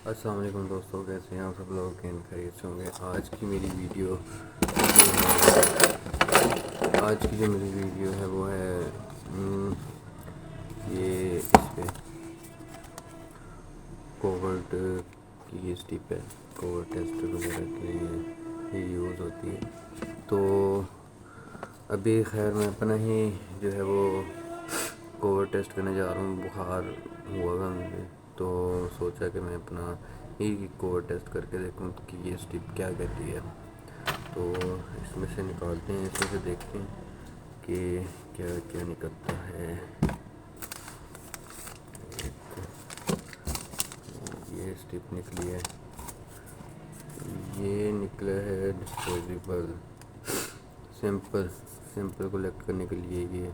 السلام علیکم دوستوں، کیسے ہیں آپ سب لوگ؟ خیریت سے ہوں گے۔ آج کی جو میری ویڈیو ہے وہ ہے یہ اس پہ کووڈ کی یہ اسٹپ ہے، کووڈ ٹیسٹ وغیرہ کے لیے یہ یوز ہوتی ہے۔ تو ابھی خیر میں اپنا ہی جو ہے وہ کووڈ ٹیسٹ کرنے جا رہا ہوں، بخار ہوا تھا مجھے، تو سوچا کہ میں اپنا ہی کووڈ ٹیسٹ کر کے دیکھوں کہ یہ اسٹپ کیا کہتی ہے۔ تو اس میں سے نکالتے ہیں، اس میں سے دیکھتے ہیں کہ کیا کیا نکلتا ہے۔ یہ اسٹپ نکلی ہے، یہ نکلا ہے ڈسپوزیبل سیمپل کلیکٹ کرنے کے لیے۔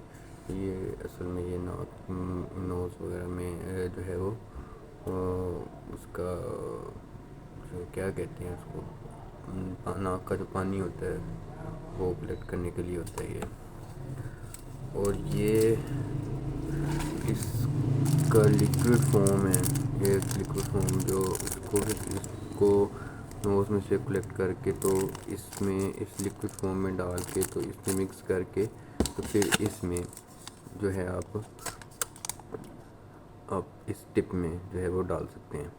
یہ اصل میں یہ نوز وغیرہ میں جو ہے وہ اس کا جو کیا کہتے ہیں اس کو، ناک کا جو پانی ہوتا ہے وہ کلیکٹ کرنے کے لیے ہوتا ہے یہ۔ اور یہ اس کا لیکوڈ فارم ہے، یہ لیکوڈ فارم جو اس کو نوز میں سے کلیکٹ کر کے تو اس لیکوڈ فارم میں ڈال کے تو اس میں مکس کر کے تو پھر اس میں جو ہے آپ اس ٹپ میں جو ہے وہ ڈال سکتے ہیں۔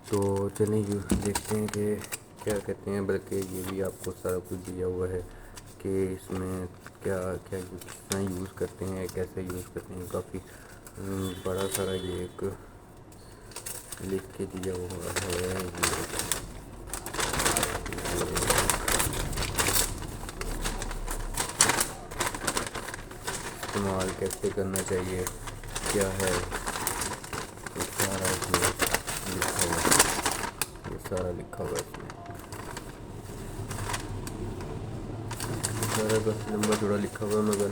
تو چلیں دیکھتے ہیں کہ کیا کہتے ہیں، بلکہ یہ بھی آپ کو سارا کچھ دیا ہوا ہے کہ اس میں کیا کس طرح یوز کرتے ہیں، کیسے یوز کرتے ہیں۔ کافی بڑا سارا یہ ایک لکھ کے دیا ہوا ہے، استعمال کیسے کرنا چاہیے، کیا ہے یہ سارا اس میں لکھا ہوا ہے، یہ سارا لکھا ہوا ہے اس میں سارا بس لمبا چوڑا لکھا ہوا ہے، مگر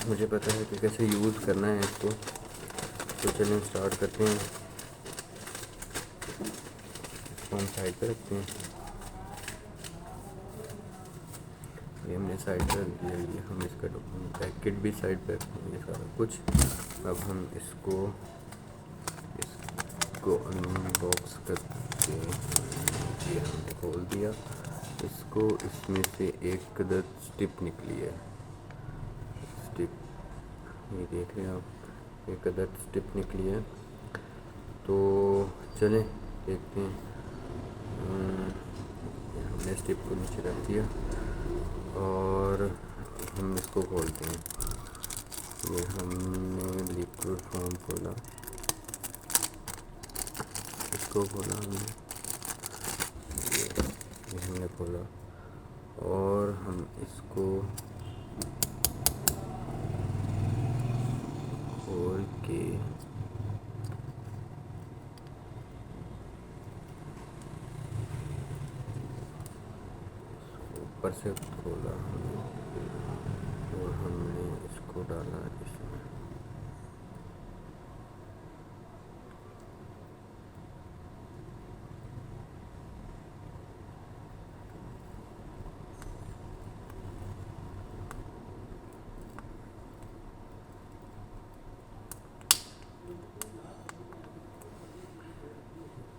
مجھے پتہ ہے کہ کیسے یوز کرنا ہے اس کو۔ تو چلیں اسٹارٹ کرتے ہیں، اس کو ہم سائڈ پہ رکھتے ہیں۔ یہ ہم نے سائڈ پہ رکھ دیا، یہ ہم اس کا پیکٹ بھی سائڈ پہ رکھتے ہیں، یہ سارا کچھ۔ اب ہم اس کو ان باکس کرتے ہیں، یہ ہم نے کھول دیا اس کو۔ اس میں سے ایک عدد اسٹپ نکلی ہے، اسٹپ یہ دیکھ رہے ہیں آپ، ایک عدد اسٹپ نکلی ہے۔ تو چلیں دیکھتے ہیں، ہم نے اسٹپ کو نیچے رکھ دیا اور ہم اس کو کھولتے ہیں۔ یہ ہم نے لیکوڈ فارم کھولا، اس کو کھولا ہم نے، یہ ہم نے کھولا اور ہم اس کو کھول کے اوپر سے کھولا ہم نے اور ہم نے اس کو ڈالا اس میں۔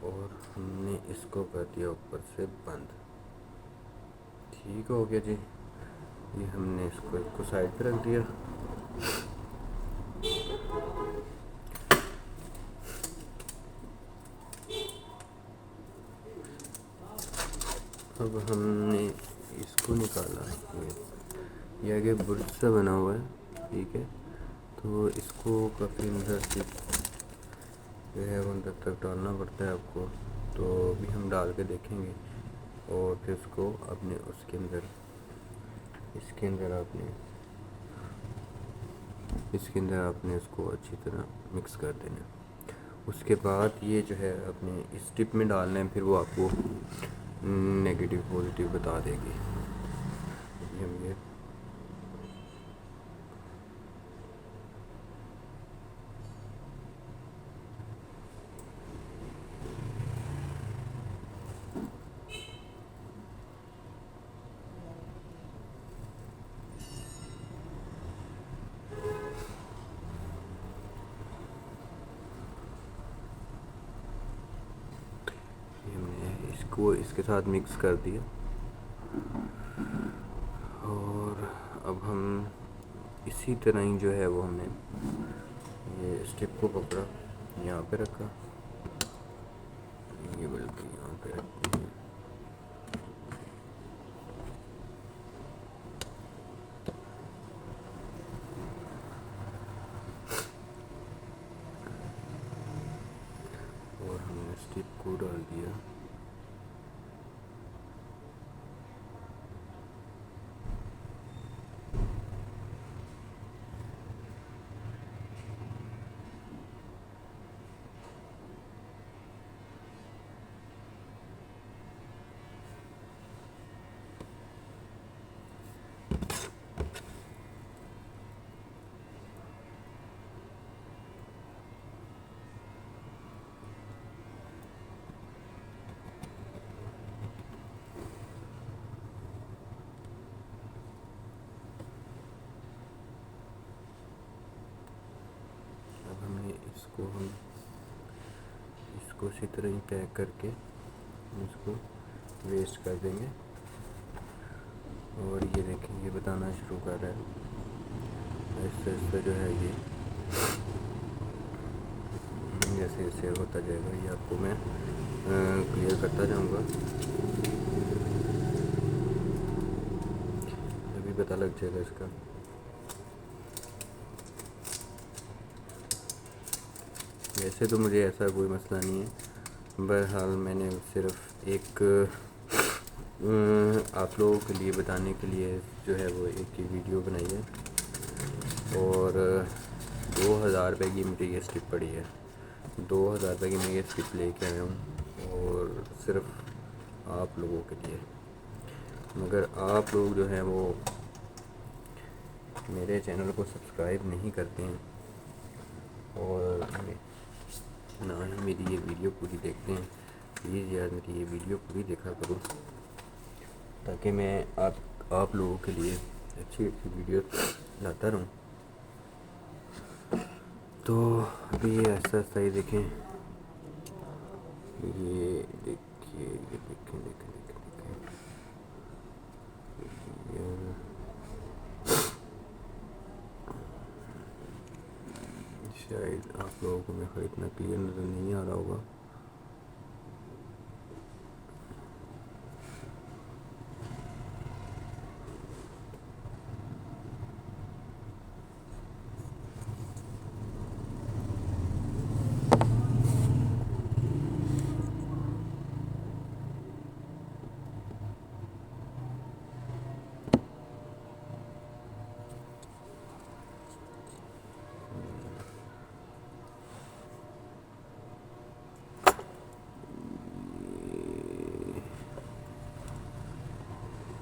اور ہم نے اس کو کر دیا اوپر سے بند۔ ٹھیک ہو گیا جی، یہ ہم نے اس کو سائڈ پہ رکھ دیا۔ اب ہم نے اس کو نکالا، یہ آگے برج سا بنا ہوا ہے، ٹھیک ہے۔ تو اس کو کافی اندر سے جو ہے وہ اندر تک ڈالنا پڑتا ہے آپ کو، تو ابھی ہم ڈال کے دیکھیں گے اور پھر اس کو اپنے اس کے اندر آپ نے اس کو اچھی طرح مکس کر دینا۔ اس کے بعد یہ جو ہے اپنے اس ٹپ میں ڈالنا ہے، پھر وہ آپ کو نیگیٹیو پازیٹیو بتا دے گی۔ یہ کو اس کے ساتھ مکس کر دیا، اور اب ہم اسی طرح ہی جو ہے وہ ہم نے یہ اسٹپ کو پکڑا، یہاں پہ رکھا، یہ بلکہ یہاں پہ رکھتے ہیں، اور ہم نے اسٹپ کو ڈال دیا۔ اب ہم نے اس کو اسی طرح ہی پیک کر کے اس کو ویسٹ کر دیں گے، اور یہ دیکھیں یہ بتانا شروع کر رہا ہے آہستہ آہستہ جو ہے یہ جیسے جیسے ہوتا جائے گا یہ آپ کو میں کلیئر کرتا جاؤں گا، ابھی پتہ لگ جائے گا اس کا۔ ویسے تو مجھے ایسا کوئی مسئلہ نہیں ہے، بہرحال میں نے صرف ایک آپ لوگوں کے لیے بتانے کے لیے جو ہے وہ ایک ویڈیو بنائی ہے، اور 2000 روپے کی مجھے یہ اسٹپ پڑی ہے، 2000 روپے کی میں یہ اسٹپ لے کے آیا ہوں، اور صرف آپ لوگوں کے لیے۔ مگر آپ لوگ جو ہیں وہ میرے چینل کو سبسکرائب نہیں کرتے ہیں، اور نہ ہی میری یہ ویڈیو پوری دیکھتے ہیں۔ پلیز یار میری یہ ویڈیو پوری دیکھا کرو، تاکہ میں آپ لوگوں کے لیے اچھی اچھی ویڈیو لاتا رہوں۔ تو ابھی یہ ایسا ایسا ہی دیکھیں، یہ دیکھیے، یہ دیکھیں دیکھیں دیکھیں دیکھیں، شاید آپ لوگوں کو میرا اتنا کلیئر نظر نہیں آ رہا ہوگا۔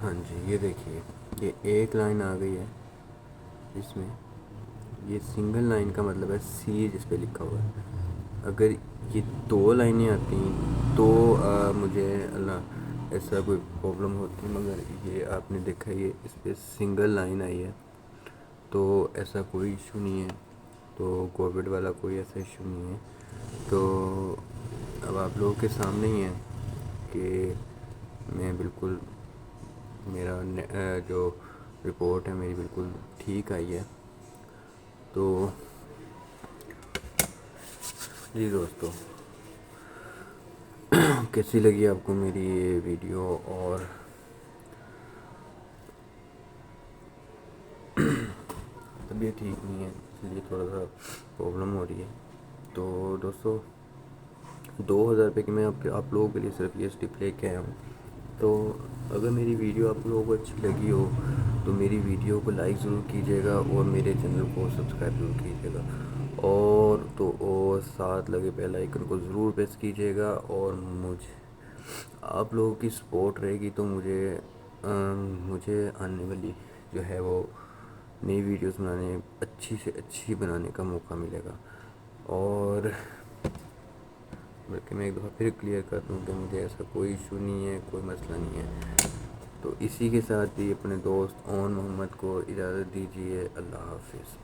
ہاں جی، یہ دیکھیے یہ ایک لائن آ گئی ہے اس میں، یہ سنگل لائن کا مطلب ہے سی جس پہ لکھا ہوا ہے۔ اگر یہ 2 لائنیں آتی تو مجھے اللہ ایسا کوئی پرابلم ہوتی، مگر یہ آپ نے دیکھا یہ اس پہ سنگل لائن آئی ہے، تو ایسا کوئی ایشو نہیں ہے، تو کووڈ والا کوئی ایسا ایشو نہیں ہے۔ تو اب آپ لوگوں کے سامنے ہی ہے کہ میں بالکل میرا جو رپورٹ ہے میری بالکل ٹھیک آئی ہے۔ تو جی دوستو، کیسی لگی آپ کو میری یہ ویڈیو؟ اور طبیعت ٹھیک نہیں ہے اس لیے تھوڑا سا پرابلم ہو رہی ہے۔ تو دوستو 2000 روپے کی میں آپ لوگوں کے لیے صرف یہ اسٹپ لے کے آیا ہوں۔ تو اگر میری ویڈیو آپ لوگوں کو اچھی لگی ہو تو میری ویڈیو کو لائک ضرور کیجیے گا، اور میرے چینل کو سبسکرائب ضرور کیجیے گا، اور ساتھ لگے بیل آئیکن کو ضرور پریس کیجیے گا، اور آپ لوگوں کی سپورٹ رہے گی تو مجھے آنے والی جو ہے وہ نئی ویڈیوز اچھی سے اچھی بنانے کا موقع ملے گا۔ اور بلکہ میں ایک دفعہ پھر کلیئر کر دوں کہ مجھے ایسا کوئی ایشو نہیں ہے، کوئی مسئلہ نہیں ہے۔ تو اسی کے ساتھ بھی اپنے دوست اون محمد کو اجازت دیجیے، اللہ حافظ۔